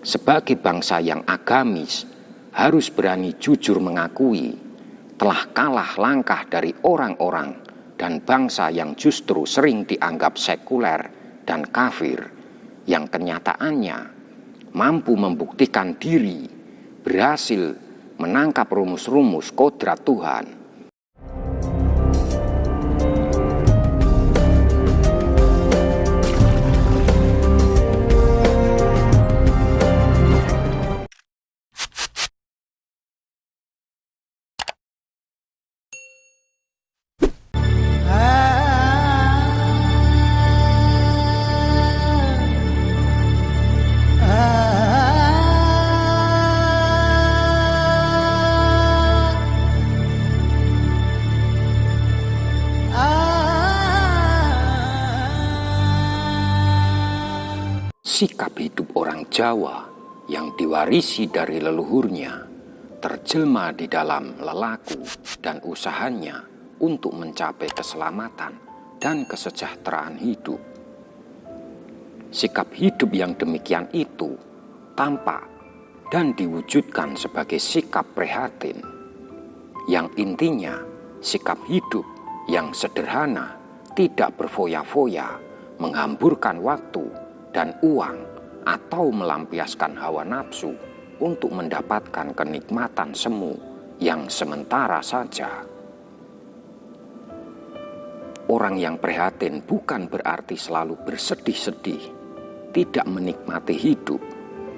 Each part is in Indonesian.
sebagai bangsa yang agamis, harus berani jujur mengakui telah kalah langkah dari orang-orang dan bangsa yang justru sering dianggap sekuler dan kafir, yang kenyataannya mampu membuktikan diri berhasil menangkap rumus-rumus kodrat Tuhan. Sikap hidup orang Jawa yang diwarisi dari leluhurnya terjelma di dalam lelaku dan usahanya untuk mencapai keselamatan dan kesejahteraan hidup. Sikap hidup yang demikian itu tampak dan diwujudkan sebagai sikap prihatin, yang intinya sikap hidup yang sederhana, tidak berfoya-foya, menghamburkan waktu dan uang atau melampiaskan hawa nafsu untuk mendapatkan kenikmatan semu yang sementara saja. Orang yang prihatin bukan berarti selalu bersedih-sedih, tidak menikmati hidup,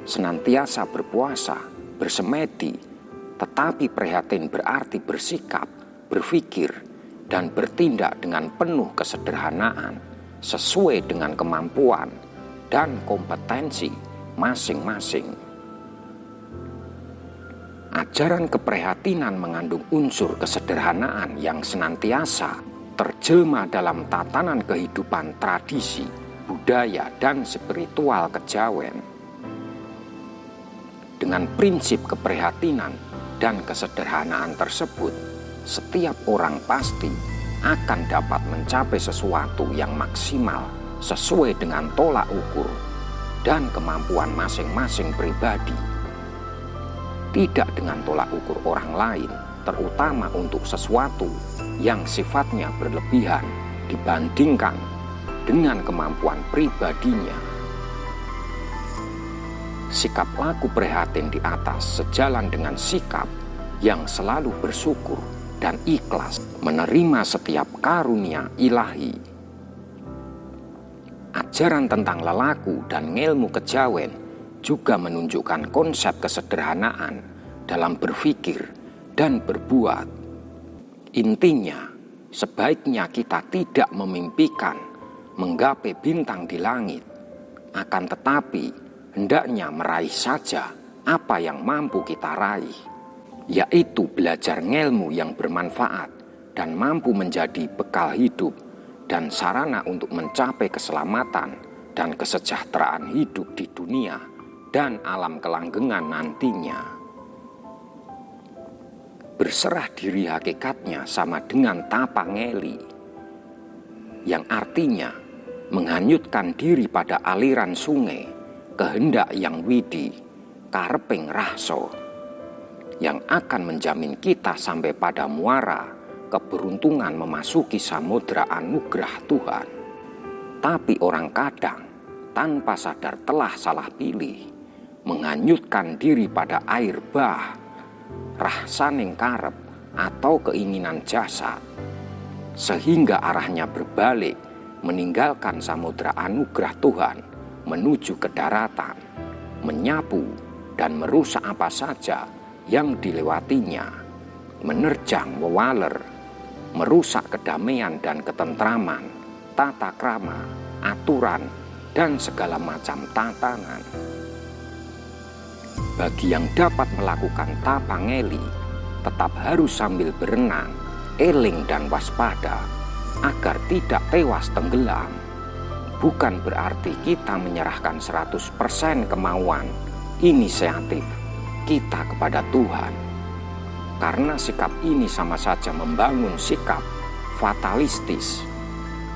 senantiasa berpuasa, bersemedi, tetapi prihatin berarti bersikap, berpikir, dan bertindak dengan penuh kesederhanaan sesuai dengan kemampuan dan kompetensi masing-masing. Ajaran keprihatinan mengandung unsur kesederhanaan yang senantiasa terjelma dalam tatanan kehidupan tradisi, budaya, dan spiritual kejawen. Dengan prinsip keprihatinan dan kesederhanaan tersebut, setiap orang pasti akan dapat mencapai sesuatu yang maksimal sesuai dengan tolak ukur dan kemampuan masing-masing pribadi, tidak dengan tolak ukur orang lain, terutama untuk sesuatu yang sifatnya berlebihan dibandingkan dengan kemampuan pribadinya. Sikap laku prihatin di atas sejalan dengan sikap yang selalu bersyukur dan ikhlas menerima setiap karunia ilahi. Ajaran tentang lelaku dan ilmu kejawen juga menunjukkan konsep kesederhanaan dalam berpikir dan berbuat. Intinya, sebaiknya kita tidak memimpikan menggapai bintang di langit, akan tetapi hendaknya meraih saja apa yang mampu kita raih, yaitu belajar ilmu yang bermanfaat dan mampu menjadi bekal hidup dan sarana untuk mencapai keselamatan dan kesejahteraan hidup di dunia dan alam kelanggengan nantinya. Berserah diri hakikatnya sama dengan tapangeli, yang artinya menghanyutkan diri pada aliran sungai, kehendak yang widi, kareping rahso, yang akan menjamin kita sampai pada muara keberuntungan memasuki samudra anugerah Tuhan. Tapi orang kadang tanpa sadar telah salah pilih, menghanyutkan diri pada air bah, rahsaning karep atau keinginan jasad, sehingga arahnya berbalik meninggalkan samudra anugerah Tuhan menuju ke daratan, menyapu dan merusak apa saja yang dilewatinya, menerjang wewaler, merusak kedamaian dan ketentraman, tata krama, aturan, dan segala macam tatanan. Bagi yang dapat melakukan tapangeli, tetap harus sambil berenang, eling dan waspada, agar tidak tewas tenggelam. Bukan berarti kita menyerahkan 100% kemauan, inisiatif kita kepada Tuhan. Karena sikap ini sama saja membangun sikap fatalistis,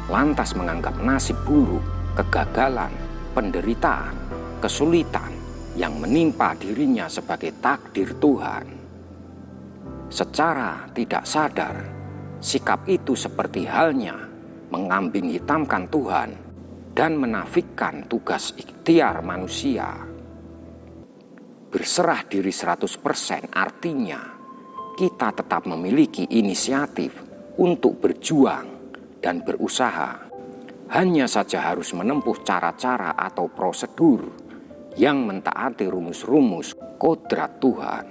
lantas menganggap nasib buruk, kegagalan, penderitaan, kesulitan, yang menimpa dirinya sebagai takdir Tuhan. Secara tidak sadar, sikap itu seperti halnya mengambing hitamkan Tuhan dan menafikan tugas ikhtiar manusia. Berserah diri 100% artinya kita tetap memiliki inisiatif untuk berjuang dan berusaha. Hanya saja harus menempuh cara-cara atau prosedur yang mentaati rumus-rumus kodrat Tuhan.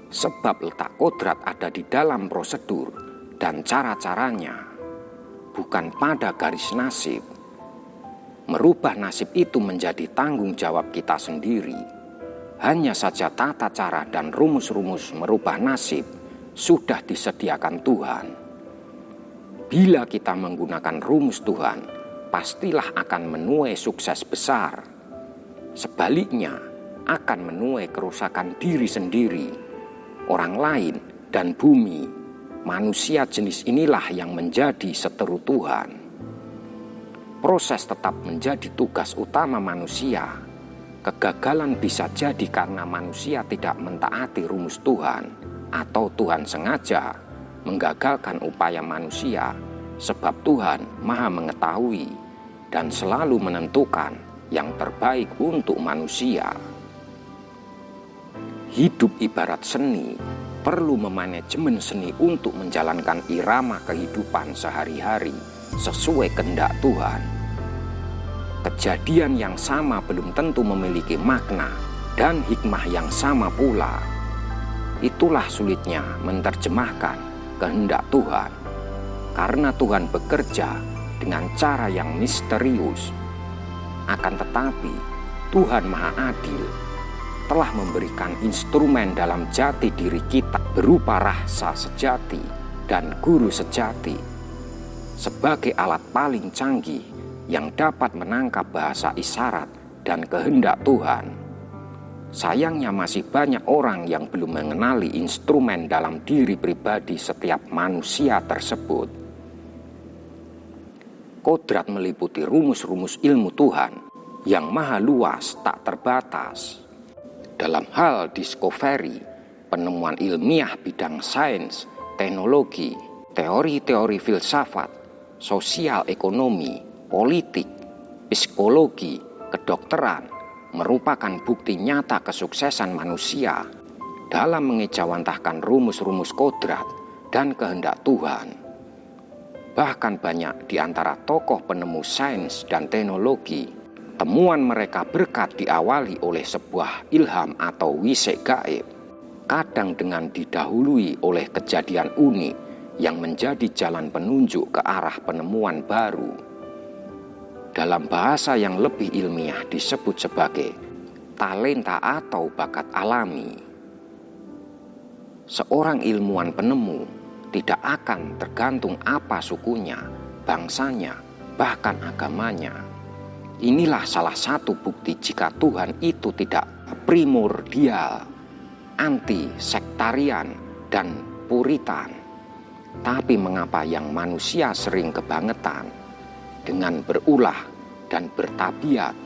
Sebab letak kodrat ada di dalam prosedur dan cara-caranya, bukan pada garis nasib. Merubah nasib itu menjadi tanggung jawab kita sendiri. Hanya saja tata cara dan rumus-rumus merubah nasib sudah disediakan Tuhan. Bila kita menggunakan rumus Tuhan, pastilah akan menuai sukses besar. Sebaliknya, akan menuai kerusakan diri sendiri, orang lain, dan bumi. Manusia jenis inilah yang menjadi seteru Tuhan. Proses tetap menjadi tugas utama manusia. Kegagalan bisa jadi karena manusia tidak mentaati rumus Tuhan, atau Tuhan sengaja menggagalkan upaya manusia, sebab Tuhan Maha Mengetahui dan selalu menentukan yang terbaik untuk manusia. Hidup ibarat seni, perlu memanajemen seni untuk menjalankan irama kehidupan sehari-hari sesuai kehendak Tuhan. Kejadian yang sama belum tentu memiliki makna dan hikmah yang sama pula. Itulah sulitnya menerjemahkan kehendak Tuhan, karena Tuhan bekerja dengan cara yang misterius. Akan tetapi Tuhan Maha Adil telah memberikan instrumen dalam jati diri kita berupa rasa sejati dan guru sejati sebagai alat paling canggih yang dapat menangkap bahasa isyarat dan kehendak Tuhan. Sayangnya masih banyak orang yang belum mengenali instrumen dalam diri pribadi setiap manusia tersebut. Kodrat meliputi rumus-rumus ilmu Tuhan yang maha luas tak terbatas. Dalam hal discovery, penemuan ilmiah bidang sains, teknologi, teori-teori filsafat, sosial ekonomi, politik, psikologi, kedokteran, merupakan bukti nyata kesuksesan manusia dalam mengejawantahkan rumus-rumus kodrat dan kehendak Tuhan. Bahkan banyak di antara tokoh penemu sains dan teknologi, temuan mereka berkat diawali oleh sebuah ilham atau wisek gaib, kadang dengan didahului oleh kejadian unik yang menjadi jalan penunjuk ke arah penemuan baru. Dalam bahasa yang lebih ilmiah disebut sebagai talenta atau bakat alami. Seorang ilmuwan penemu tidak akan tergantung apa sukunya, bangsanya, bahkan agamanya. Inilah salah satu bukti jika Tuhan itu tidak primordial, anti-sektarian, dan puritan. Tapi mengapa yang manusia sering kebangetan dengan berulah dan bertabiat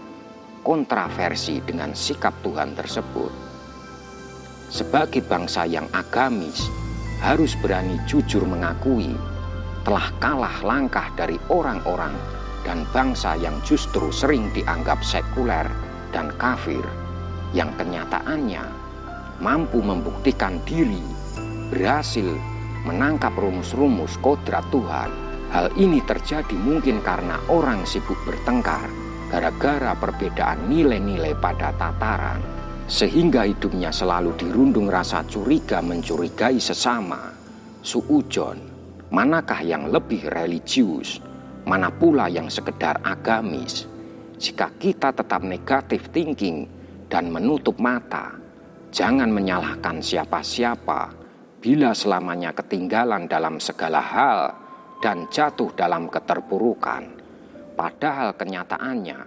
kontraversi dengan sikap Tuhan tersebut? Sebagai bangsa yang agamis, harus berani jujur mengakui telah kalah langkah dari orang-orang dan bangsa yang justru sering dianggap sekuler dan kafir, yang kenyataannya mampu membuktikan diri berhasil menangkap rumus-rumus kodrat Tuhan. Hal ini terjadi mungkin karena orang sibuk bertengkar gara-gara perbedaan nilai-nilai pada tataran, sehingga hidupnya selalu dirundung rasa curiga mencurigai sesama. Suujon, manakah yang lebih religius, mana pula yang sekedar agamis? Jika kita tetap negatif thinking dan menutup mata, jangan menyalahkan siapa-siapa bila selamanya ketinggalan dalam segala hal dan jatuh dalam keterpurukan. Padahal kenyataannya,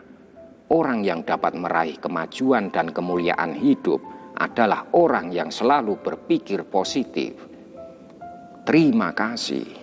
orang yang dapat meraih kemajuan dan kemuliaan hidup adalah orang yang selalu berpikir positif. Terima kasih.